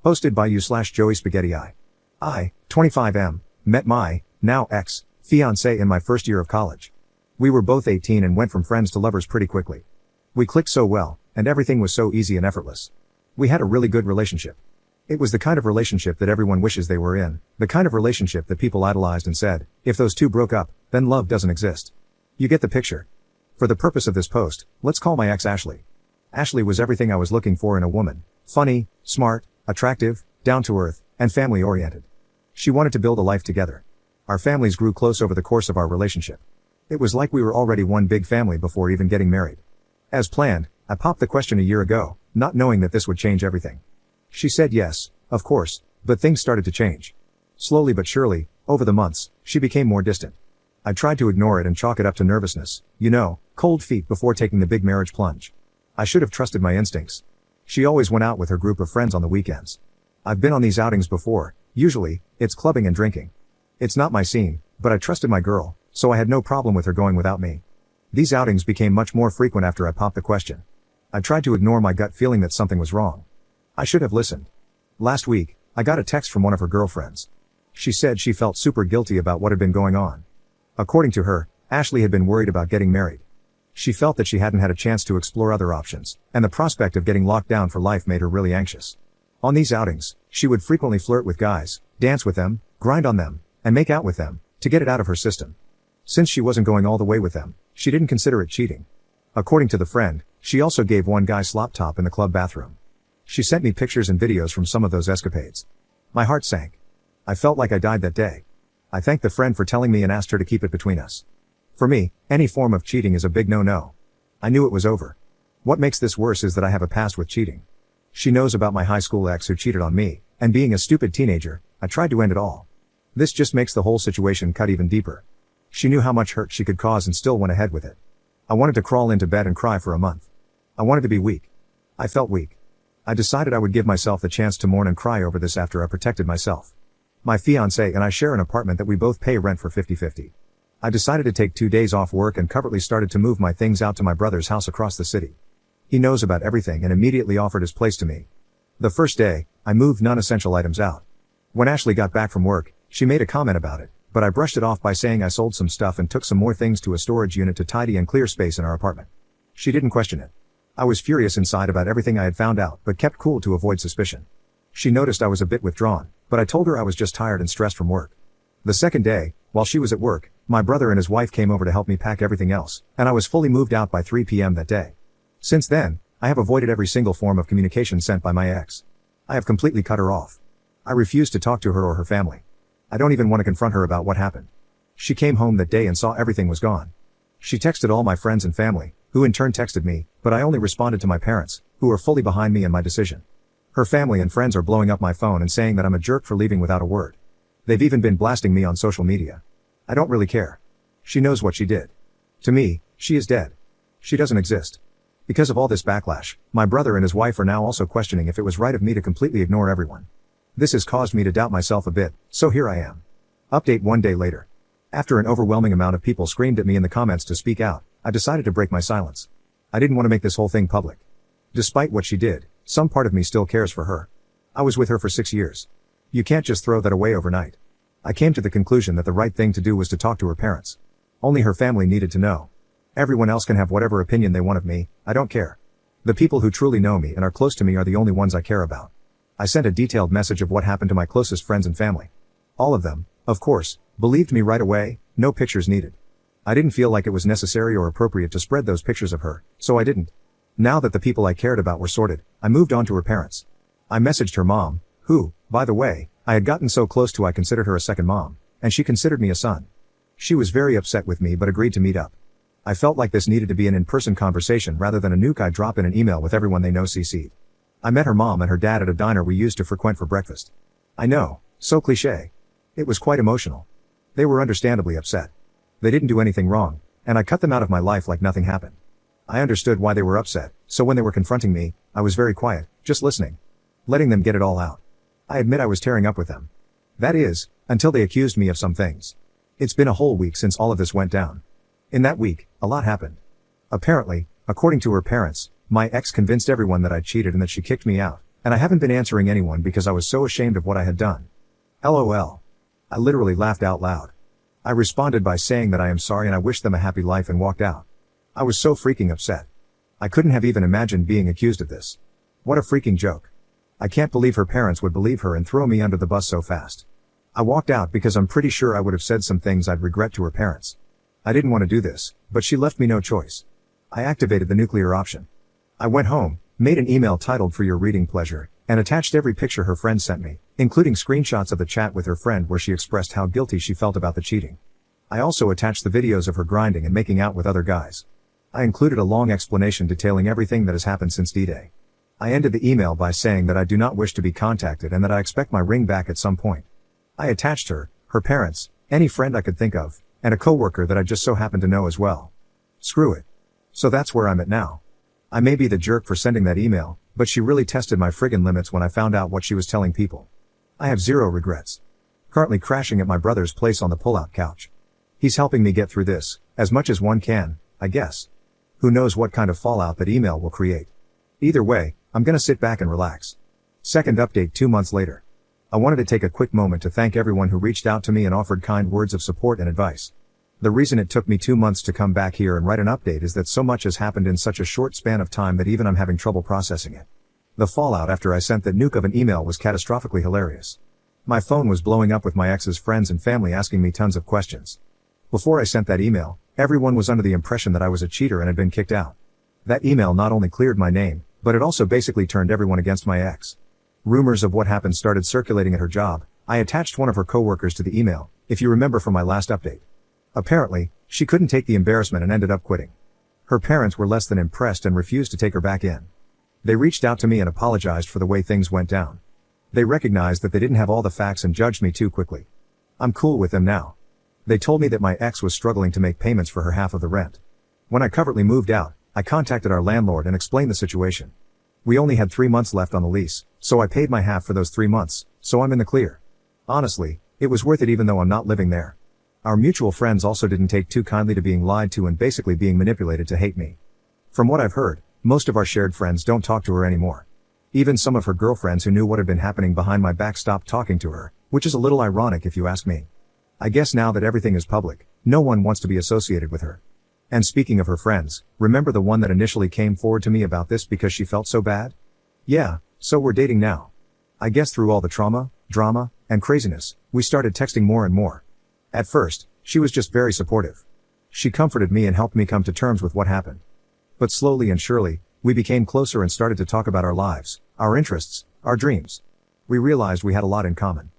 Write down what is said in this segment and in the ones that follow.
Hosted by you/Joey Spaghetti. I, 25M, met my, now ex, fiancé in my first year of college. We were both 18 and went from friends to lovers pretty quickly. We clicked so well, and everything was so easy and effortless. We had a really good relationship. It was the kind of relationship that everyone wishes they were in, the kind of relationship that people idolized and said, if those two broke up, then love doesn't exist. You get the picture. For the purpose of this post, let's call my ex Ashley. Ashley was everything I was looking for in a woman: funny, smart, attractive, down-to-earth, and family-oriented. She wanted to build a life together. Our families grew close over the course of our relationship. It was like we were already one big family before even getting married. As planned, I popped the question a year ago, not knowing that this would change everything. She said yes, of course, but things started to change. Slowly but surely, over the months, she became more distant. I tried to ignore it and chalk it up to nervousness, cold feet before taking the big marriage plunge. I should have trusted my instincts. She always went out with her group of friends on the weekends. I've been on these outings before. Usually, it's clubbing and drinking. It's not my scene, but I trusted my girl, so I had no problem with her going without me. These outings became much more frequent after I popped the question. I tried to ignore my gut feeling that something was wrong. I should have listened. Last week, I got a text from one of her girlfriends. She said she felt super guilty about what had been going on. According to her, Ashley had been worried about getting married. She felt that she hadn't had a chance to explore other options, and the prospect of getting locked down for life made her really anxious. On these outings, she would frequently flirt with guys, dance with them, grind on them, and make out with them, to get it out of her system. Since she wasn't going all the way with them, she didn't consider it cheating. According to the friend, she also gave one guy slop top in the club bathroom. She sent me pictures and videos from some of those escapades. My heart sank. I felt like I died that day. I thanked the friend for telling me and asked her to keep it between us. For me, any form of cheating is a big no-no. I knew it was over. What makes this worse is that I have a past with cheating. She knows about my high school ex who cheated on me, and being a stupid teenager, I tried to end it all. This just makes the whole situation cut even deeper. She knew how much hurt she could cause and still went ahead with it. I wanted to crawl into bed and cry for a month. I wanted to be weak. I felt weak. I decided I would give myself the chance to mourn and cry over this after I protected myself. My fiancé and I share an apartment that we both pay rent for 50-50. I decided to take 2 days off work and covertly started to move my things out to my brother's house across the city. He knows about everything and immediately offered his place to me. The first day, I moved non-essential items out. When Ashley got back from work, she made a comment about it, but I brushed it off by saying I sold some stuff and took some more things to a storage unit to tidy and clear space in our apartment. She didn't question it. I was furious inside about everything I had found out, but kept cool to avoid suspicion. She noticed I was a bit withdrawn, but I told her I was just tired and stressed from work. The second day, while she was at work, my brother and his wife came over to help me pack everything else, and I was fully moved out by 3 p.m. that day. Since then, I have avoided every single form of communication sent by my ex. I have completely cut her off. I refuse to talk to her or her family. I don't even want to confront her about what happened. She came home that day and saw everything was gone. She texted all my friends and family, who in turn texted me, but I only responded to my parents, who are fully behind me and my decision. Her family and friends are blowing up my phone and saying that I'm a jerk for leaving without a word. They've even been blasting me on social media. I don't really care. She knows what she did. To me, she is dead. She doesn't exist. Because of all this backlash, my brother and his wife are now also questioning if it was right of me to completely ignore everyone. This has caused me to doubt myself a bit, so here I am. Update 1 day later. After an overwhelming amount of people screamed at me in the comments to speak out, I decided to break my silence. I didn't want to make this whole thing public. Despite what she did, some part of me still cares for her. I was with her for 6 years. You can't just throw that away overnight. I came to the conclusion that the right thing to do was to talk to her parents. Only her family needed to know. Everyone else can have whatever opinion they want of me, I don't care. The people who truly know me and are close to me are the only ones I care about. I sent a detailed message of what happened to my closest friends and family. All of them, of course, believed me right away, no pictures needed. I didn't feel like it was necessary or appropriate to spread those pictures of her, so I didn't. Now that the people I cared about were sorted, I moved on to her parents. I messaged her mom, who, by the way, I had gotten so close to I considered her a second mom, and she considered me a son. She was very upset with me but agreed to meet up. I felt like this needed to be an in-person conversation rather than a nuke I drop in an email with everyone they know CC'd. I met her mom and her dad at a diner we used to frequent for breakfast. I know, so cliché. It was quite emotional. They were understandably upset. They didn't do anything wrong, and I cut them out of my life like nothing happened. I understood why they were upset, so when they were confronting me, I was very quiet, just listening. Letting them get it all out. I admit I was tearing up with them. That is, until they accused me of some things. It's been a whole week since all of this went down. In that week, a lot happened. Apparently, according to her parents, my ex convinced everyone that I cheated and that she kicked me out, And I haven't been answering anyone because I was so ashamed of what I had done. LOL. I literally laughed out loud. I responded by saying that I am sorry and I wish them a happy life and walked out. I was so freaking upset. I couldn't have even imagined being accused of this. What a freaking joke. I can't believe her parents would believe her and throw me under the bus so fast. I walked out because I'm pretty sure I would have said some things I'd regret to her parents. I didn't want to do this, but she left me no choice. I activated the nuclear option. I went home, made an email titled "For Your Reading Pleasure," and attached every picture her friend sent me, including screenshots of the chat with her friend where she expressed how guilty she felt about the cheating. I also attached the videos of her grinding and making out with other guys. I included a long explanation detailing everything that has happened since D-Day. I ended the email by saying that I do not wish to be contacted and that I expect my ring back at some point. I attached her parents, any friend I could think of, and a coworker that I just so happened to know as well. Screw it. So that's where I'm at now. I may be the jerk for sending that email, but she really tested my friggin' limits when I found out what she was telling people. I have zero regrets. Currently crashing at my brother's place on the pull-out couch. He's helping me get through this, as much as one can, I guess. Who knows what kind of fallout that email will create. Either way, I'm gonna sit back and relax. Second update 2 months later. I wanted to take a quick moment to thank everyone who reached out to me and offered kind words of support and advice. The reason it took me 2 months to come back here and write an update is that so much has happened in such a short span of time that even I'm having trouble processing it. The fallout after I sent that nuke of an email was catastrophically hilarious. My phone was blowing up with my ex's friends and family asking me tons of questions. Before I sent that email, everyone was under the impression that I was a cheater and had been kicked out. That email not only cleared my name, but it also basically turned everyone against my ex. Rumors of what happened started circulating at her job. I attached one of her coworkers to the email, if you remember from my last update. Apparently, she couldn't take the embarrassment and ended up quitting. Her parents were less than impressed and refused to take her back in. They reached out to me and apologized for the way things went down. They recognized that they didn't have all the facts and judged me too quickly. I'm cool with them now. They told me that my ex was struggling to make payments for her half of the rent. When I covertly moved out, I contacted our landlord and explained the situation. We only had 3 months left on the lease, so I paid my half for those 3 months, so I'm in the clear. Honestly, it was worth it even though I'm not living there. Our mutual friends also didn't take too kindly to being lied to and basically being manipulated to hate me. From what I've heard, most of our shared friends don't talk to her anymore. Even some of her girlfriends who knew what had been happening behind my back stopped talking to her, which is a little ironic if you ask me. I guess now that everything is public, no one wants to be associated with her. And speaking of her friends, remember the one that initially came forward to me about this because she felt so bad? Yeah, so we're dating now. I guess through all the trauma, drama, and craziness, we started texting more and more. At first, she was just very supportive. She comforted me and helped me come to terms with what happened. But slowly and surely, we became closer and started to talk about our lives, our interests, our dreams. We realized we had a lot in common.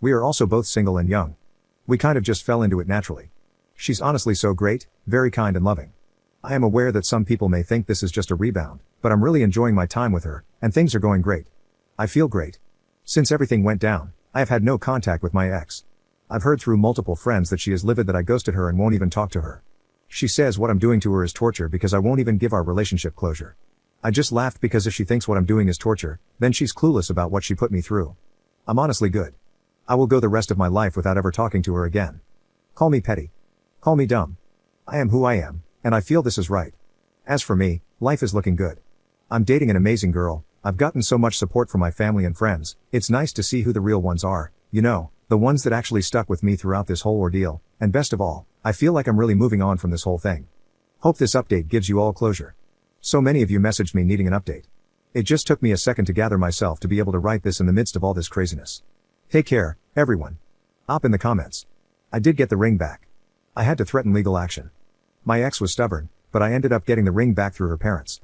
We are also both single and young. We kind of just fell into it naturally. She's honestly so great, very kind and loving. I am aware that some people may think this is just a rebound, but I'm really enjoying my time with her, and things are going great. I feel great. Since everything went down, I have had no contact with my ex. I've heard through multiple friends that she is livid that I ghosted her and won't even talk to her. She says what I'm doing to her is torture because I won't even give our relationship closure. I just laughed because if she thinks what I'm doing is torture, then she's clueless about what she put me through. I'm honestly good. I will go the rest of my life without ever talking to her again. Call me petty. Call me dumb. I am who I am, and I feel this is right. As for me, life is looking good. I'm dating an amazing girl. I've gotten so much support from my family and friends. It's nice to see who the real ones are, you know, the ones that actually stuck with me throughout this whole ordeal, and best of all, I feel like I'm really moving on from this whole thing. Hope this update gives you all closure. So many of you messaged me needing an update. It just took me a second to gather myself to be able to write this in the midst of all this craziness. Take care, everyone. Op in the comments. I did get the ring back. I had to threaten legal action. My ex was stubborn, but I ended up getting the ring back through her parents.